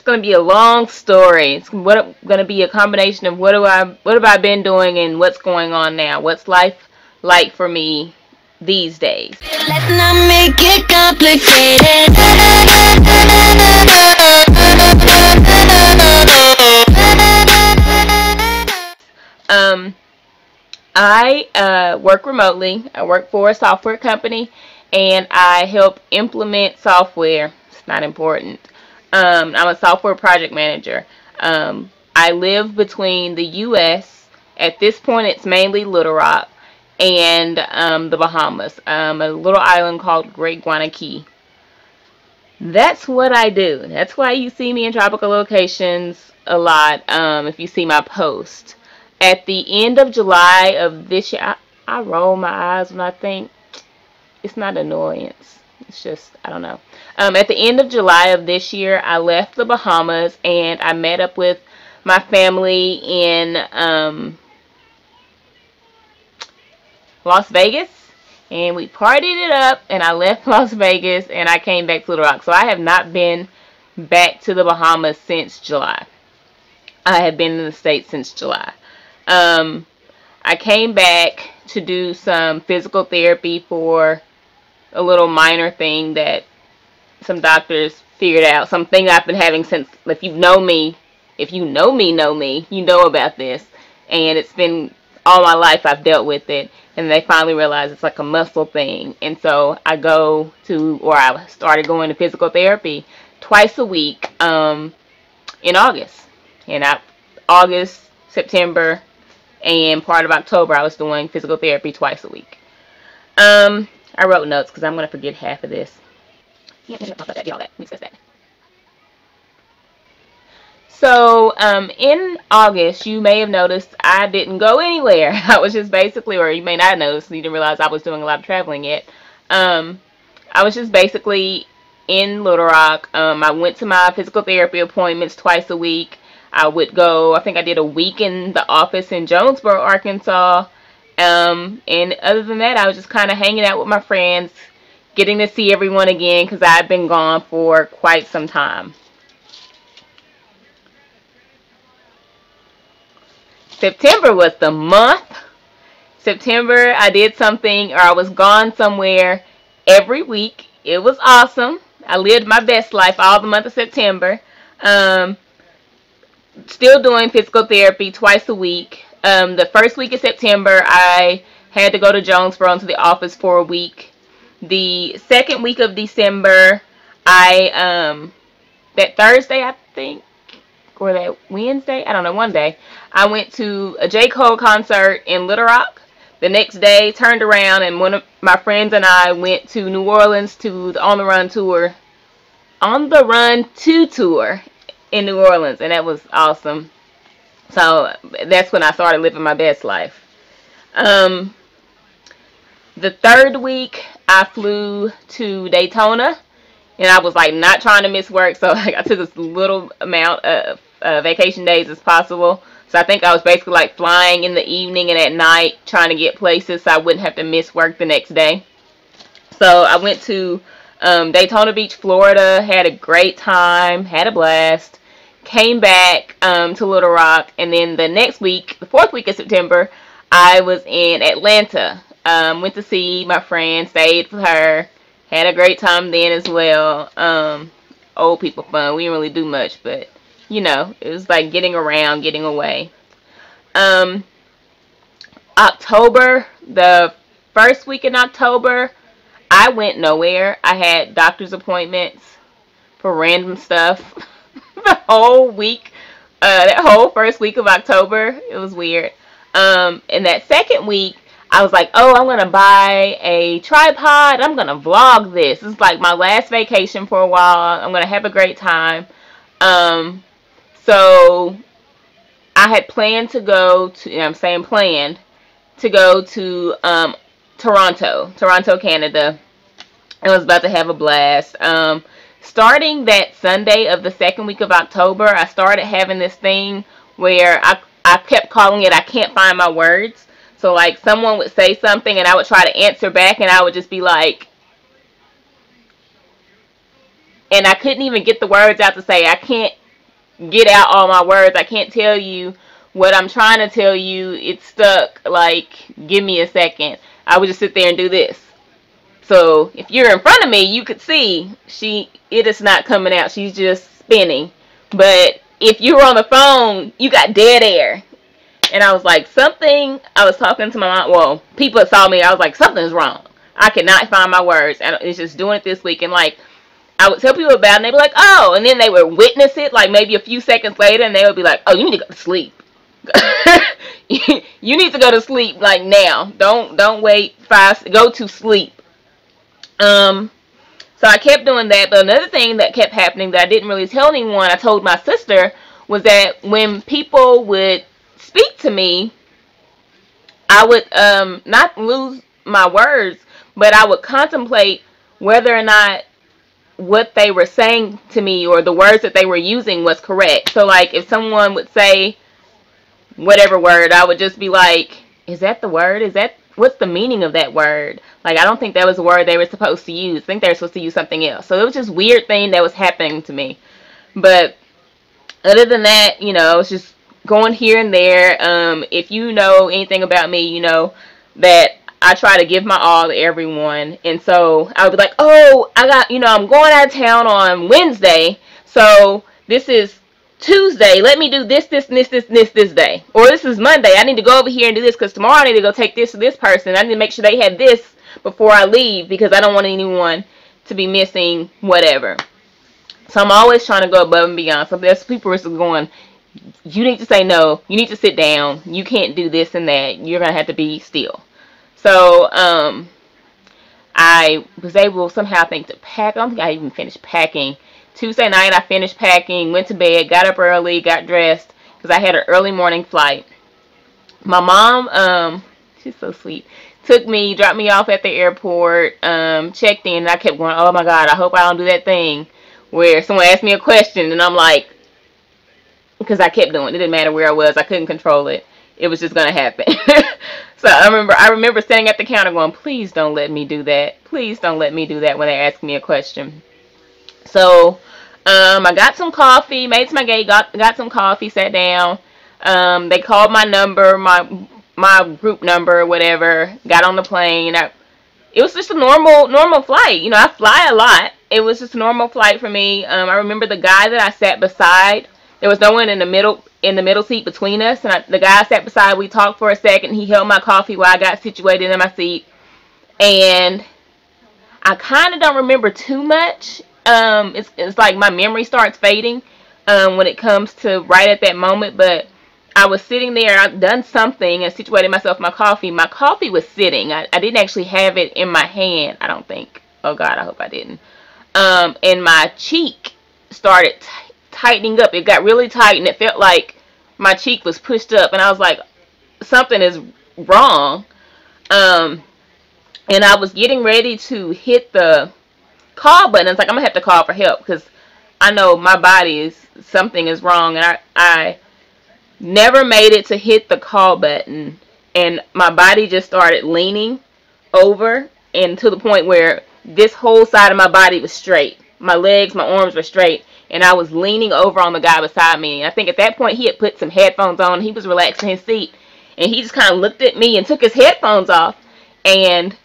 going to be a long story. It's going to be a combination of what have I been doing and what's going on now. What's life like for me these days? Let's not make it complicated. I work remotely. I work for a software company, and I help implement software. It's not important. I'm a software project manager. I live between the U.S. At this point, it's mainly Little Rock and the Bahamas, a little island called Great Guanakee. That's what I do. That's why you see me in tropical locations a lot. If you see my post. At the end of July of this year, I roll my eyes when I think. It's not annoyance. It's just, I don't know. At the end of July of this year, I left the Bahamas and I met up with my family in Las Vegas. And we partied it up, and I left Las Vegas and I came back to Little Rock. So I have not been back to the Bahamas since July. I have been in the States since July. I came back to do some physical therapy for a little minor thing that some doctors figured out. Something I've been having since, if you know me, you know about this. And it's been all my life I've dealt with it. And they finally realized it's like a muscle thing. And so I started going to physical therapy twice a week in August. And August, September, and part of October, I was doing physical therapy twice a week. I wrote notes because I'm going to forget half of this. Yeah, talk about that, do all that. We discuss that. So, in August, you may have noticed I didn't go anywhere. I was just basically, or you may not have noticed, you didn't realize I was doing a lot of traveling yet. I was just basically in Little Rock. I went to my physical therapy appointments twice a week. I would go, I think I did a week in the office in Jonesboro, Arkansas. And other than that, I was just kind of hanging out with my friends, getting to see everyone again because I've been gone for quite some time. September was the month. September, I did something, or I was gone somewhere every week. It was awesome. I lived my best life all the month of September. Still doing physical therapy twice a week. The first week of September, I had to go to Jonesboro into the office for a week. The second week of December, that Thursday, I think, or that Wednesday, I don't know, one day, I went to a J. Cole concert in Little Rock. The next day, turned around, and one of my friends and I went to New Orleans to the On the Run 2 tour in New Orleans, and that was awesome. So that's when I started living my best life. The third week, I flew to Daytona, and I was like not trying to miss work, so I took as little amount of vacation days as possible. So I think I was basically like flying in the evening and at night trying to get places so I wouldn't have to miss work the next day. So I went to Daytona Beach, Florida, had a great time, had a blast, came back to Little Rock, and then the next week, the fourth week of September, I was in Atlanta. Went to see my friend, stayed with her, had a great time then as well. Old people fun. We didn't really do much, but you know, it was like getting around, getting away. October, the first week in October, I went nowhere. I had doctor's appointments for random stuff the whole week. That whole first week of October, it was weird. And that second week, I was like, oh, I'm going to buy a tripod. I'm going to vlog this. This is like my last vacation for a while. I'm going to have a great time. So I had planned to go to, I'm saying planned, to go to Toronto, Canada. I was about to have a blast. Starting that Sunday of the second week of October, I started having this thing where I kept calling it, I can't find my words. So like someone would say something and I would try to answer back and I would just be like, and I couldn't even get the words out to say, I can't get out all my words. I can't tell you what I'm trying to tell you. It's stuck. Like, give me a second. I would just sit there and do this. So if you're in front of me, you could see it is not coming out. She's just spinning. But if you were on the phone, you got dead air. And I was like, I was talking to my mom. Well, people saw me. I was like, something's wrong. I cannot find my words. And it's just doing it this week. And like, I would tell people about it, and they'd be like, oh. And then they would witness it, like maybe a few seconds later, and they would be like, oh, you need to go to sleep. You need to go to sleep, like, now. Don't wait. Go to sleep. So I kept doing that. But another thing that kept happening that I didn't really tell anyone, I told my sister, was that when people would speak to me, I would not lose my words, but I would contemplate whether or not what they were saying to me or the words that they were using was correct. So like if someone would say whatever word, I would just be like, is that the word? What's the meaning of that word? Like, I don't think that was the word they were supposed to use. I think they were supposed to use something else. So it was just weird thing that was happening to me. But other than that, you know, it's just going here and there. If you know anything about me, you know that I try to give my all to everyone. And so I would be like, oh, I'm going out of town on Wednesday. So this is Tuesday. Let me do this day. Or this is Monday. I need to go over here and do this because tomorrow I need to go take this to this person. I need to make sure they have this before I leave because I don't want anyone to be missing whatever. So I'm always trying to go above and beyond. So there's people who are going, you need to say no. You need to sit down. You can't do this and that. You're going to have to be still. So I was able somehow, I think, to pack. I don't think I even finished packing. Tuesday night I finished packing, went to bed, got up early, got dressed because I had an early morning flight. My mom, she's so sweet, took me, dropped me off at the airport, checked in, and I kept going, oh my God, I hope I don't do that thing where someone asked me a question and I'm like, because I kept doing it. It didn't matter where I was. I couldn't control it. It was just going to happen. So I remember standing at the counter going, please don't let me do that. Please don't let me do that when they ask me a question. So I got some coffee, made my gate, got some coffee, sat down. They called my number, my group number, whatever. Got on the plane. It was just a normal flight. You know, I fly a lot. It was just a normal flight for me. I remember the guy that I sat beside. There was no one in the middle seat between us, and the guy I sat beside, we talked for a second. He held my coffee while I got situated in my seat, and I kind of don't remember too much. It's like my memory starts fading when it comes to right at that moment. But I was sitting there. I'd done something and situated myself my coffee. My coffee was sitting. I didn't actually have it in my hand, I don't think. Oh God, I hope I didn't. And my cheek started tightening up. It got really tight, and it felt like my cheek was pushed up, and I was like, something is wrong. And I was getting ready to hit the call button. It's like, I'm gonna have to call for help because I know my body something is wrong, and I never made it to hit the call button, and my body just started leaning over, and to the point where this whole side of my body was straight. My legs, my arms were straight, and I was leaning over on the guy beside me. And I think at that point he had put some headphones on. He was relaxing his seat, and he just kind of looked at me and took his headphones off. And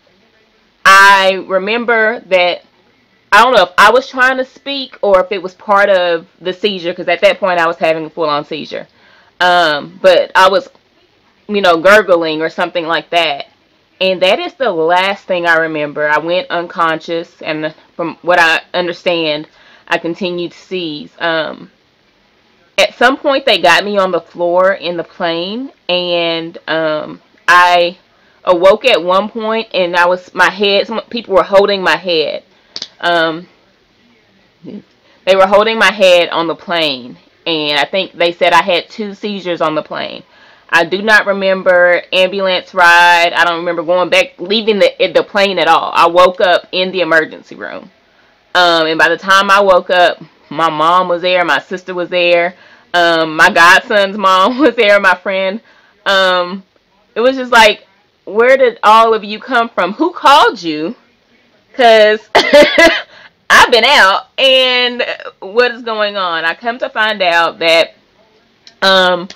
I remember that, I don't know if I was trying to speak or if it was part of the seizure, because at that point I was having a full-on seizure. But I was, gurgling or something like that. And that is the last thing I remember. I went unconscious, and from what I understand, I continued to seize. At some point, they got me on the floor in the plane, and I awoke at one point, and people were holding my head. They were holding my head on the plane, and I think they said I had 2 seizures on the plane. I do not remember ambulance ride. I don't remember leaving the plane at all. I woke up in the emergency room. And by the time I woke up, my mom was there, my sister was there, my godson's mom was there, my friend. It was just like, where did all of you come from? Who called you? Because I've been out, and what is going on? I come to find out that um,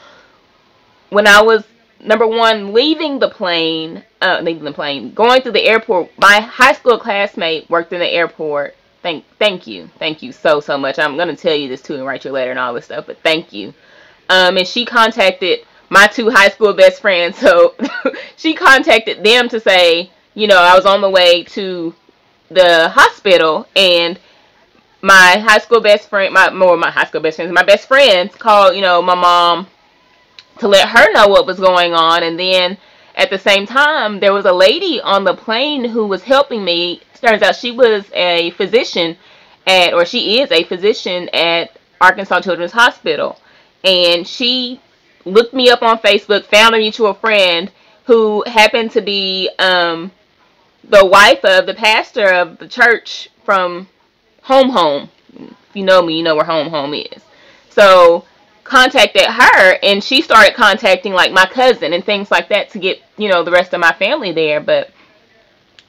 when I was number one leaving the plane, going through the airport, my high school classmate worked in the airport. Thank you so much. I'm gonna tell you this too and write your letter and all this stuff, but thank you. And she contacted my two high school best friends, so she contacted them to say, I was on the way to the hospital, and my high school best friend, my best friends called, my mom to let her know what was going on. And then at the same time, there was a lady on the plane who was helping me. Turns out she was a physician she is a physician at Arkansas Children's Hospital. And she looked me up on Facebook, found a mutual friend who happened to be the wife of the pastor of the church from Home. If you know me, you know where Home is. So contacted her, and she started contacting like my cousin and things like that to get the rest of my family there. But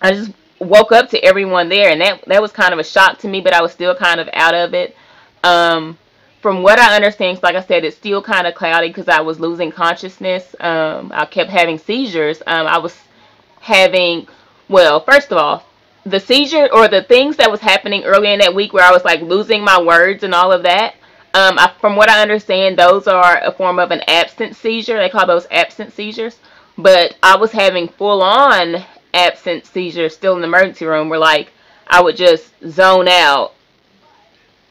I just woke up to everyone there, and that was kind of a shock to me, but I was still kind of out of it. From what I understand, like I said, it's still kind of cloudy because I was losing consciousness. I kept having seizures. I was having, well, first of all, the seizure or the things that was happening earlier in that week where I was like losing my words and all of that. From what I understand, those are a form of an absent seizure. They call those absent seizures. But I was having full-on absent seizures still in the emergency room where like I would just zone out.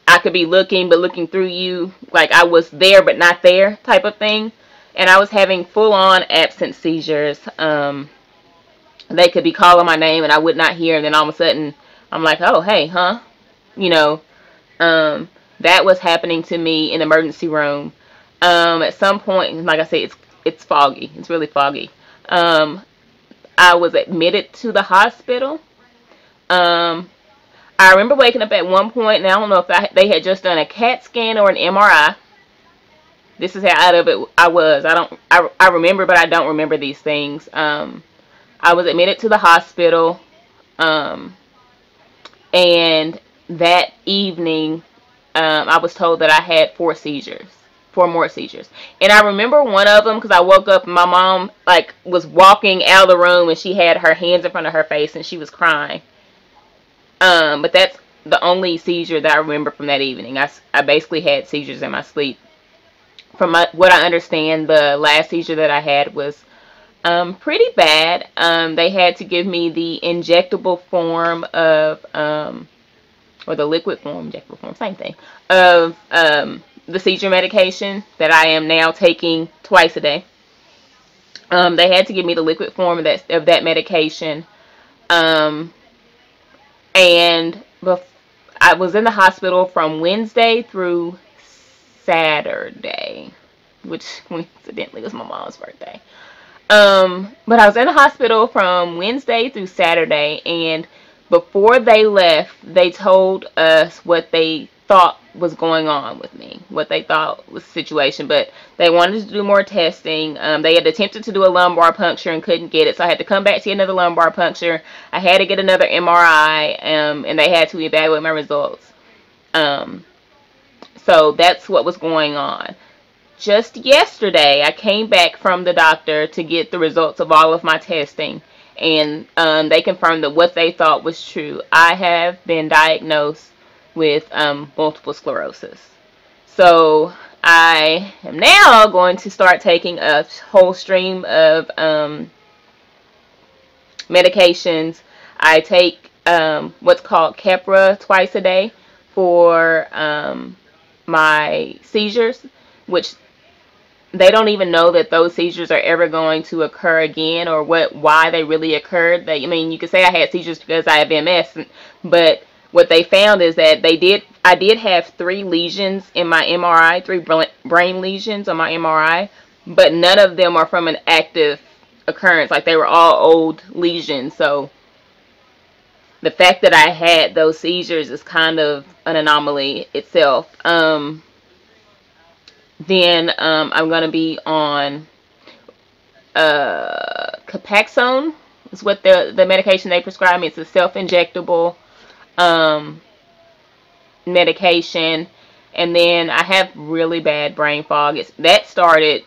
I could be looking, but looking through you, like I was there but not there type of thing. And I was having full-on absent seizures. They could be calling my name and I would not hear, and then all of a sudden I'm like, oh, hey, huh? That was happening to me in the emergency room. At some point, like I said, it's foggy. It's really foggy. I was admitted to the hospital. I remember waking up at one point, and I don't know if they had just done a CAT scan or an MRI. This is how out of it I was. I remember, but I don't remember these things. I was admitted to the hospital, and that evening, I was told that I had 4 more seizures. And I remember one of them because I woke up and my mom like was walking out of the room and she had her hands in front of her face and she was crying. But that's the only seizure that I remember from that evening. I basically had seizures in my sleep. From what I understand, the last seizure that I had was pretty bad. They had to give me the injectable form of, or the liquid form, injectable form, same thing, of the seizure medication that I am now taking twice a day. They had to give me the liquid form of that medication. And I was in the hospital from Wednesday through Saturday, which coincidentally was my mom's birthday. But I was in the hospital from Wednesday through Saturday, and before they left, they told us what they thought was going on with me, what they thought was the situation, but they wanted to do more testing. They had attempted to do a lumbar puncture and couldn't get it, so I had to come back to get another lumbar puncture. I had to get another MRI, and they had to evaluate my results. So that's what was going on. Just yesterday, I came back from the doctor to get the results of all of my testing, and they confirmed that what they thought was true. I have been diagnosed with multiple sclerosis. So I am now going to start taking a whole stream of medications. I take what's called Keppra twice a day for my seizures, which they don't even know that those seizures are ever going to occur again, or why they really occurred. I mean, you could say I had seizures because I have MS, but what they found is that I did have 3 lesions in my MRI, 3 brain lesions on my MRI, but none of them are from an active occurrence. Like, they were all old lesions. So the fact that I had those seizures is kind of an anomaly itself. Then I'm going to be on Copaxone is what the medication they prescribe me. It's a self-injectable medication, and then I have really bad brain fog. That started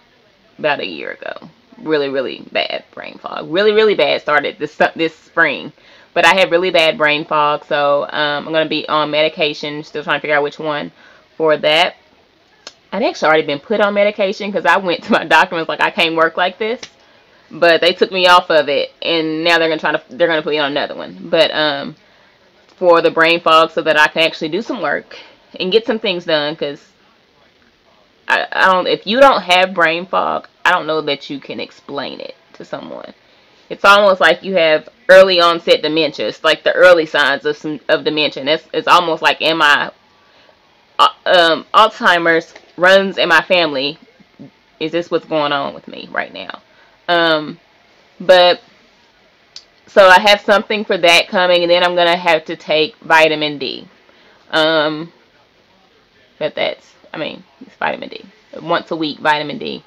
about a year ago. Really, really bad brain fog. Really, really bad. Started this spring. But I have really bad brain fog, so I'm going to be on medication. Still trying to figure out which one for that. I'd actually already been put on medication because I went to my doctor and was like, I can't work like this. But they took me off of it, and now they're gonna put me on another one. But for the brain fog, so that I can actually do some work and get some things done. Because I don't. If you don't have brain fog, I don't know that you can explain it to someone. It's almost like you have early onset dementia. It's like the early signs of dementia. And it's almost like Alzheimer's runs in my family. Is this what's going on with me right now? But so I have something for that coming, and then I'm gonna have to take vitamin D. But it's vitamin D, once a week vitamin D.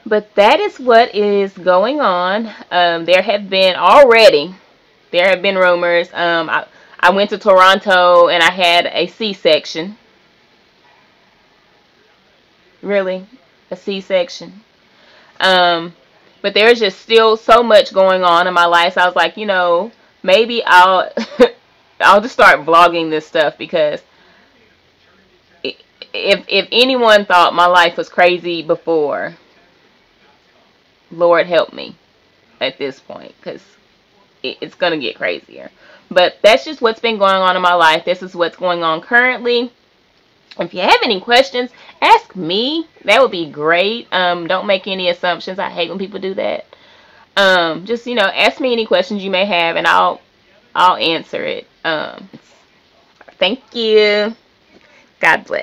But that is what is going on. There have been rumors. I went to Toronto and I had a C-section. Really, a C-section. But there's just still so much going on in my life. So I was like, maybe I'll I'll just start vlogging this stuff, because if anyone thought my life was crazy before, Lord help me at this point, because it's gonna get crazier. But that's just what's been going on in my life. This is what's going on currently. If you have any questions, ask me. That would be great. Don't make any assumptions. I hate when people do that. Just ask me any questions you may have, and I'll answer it. Thank you. God bless.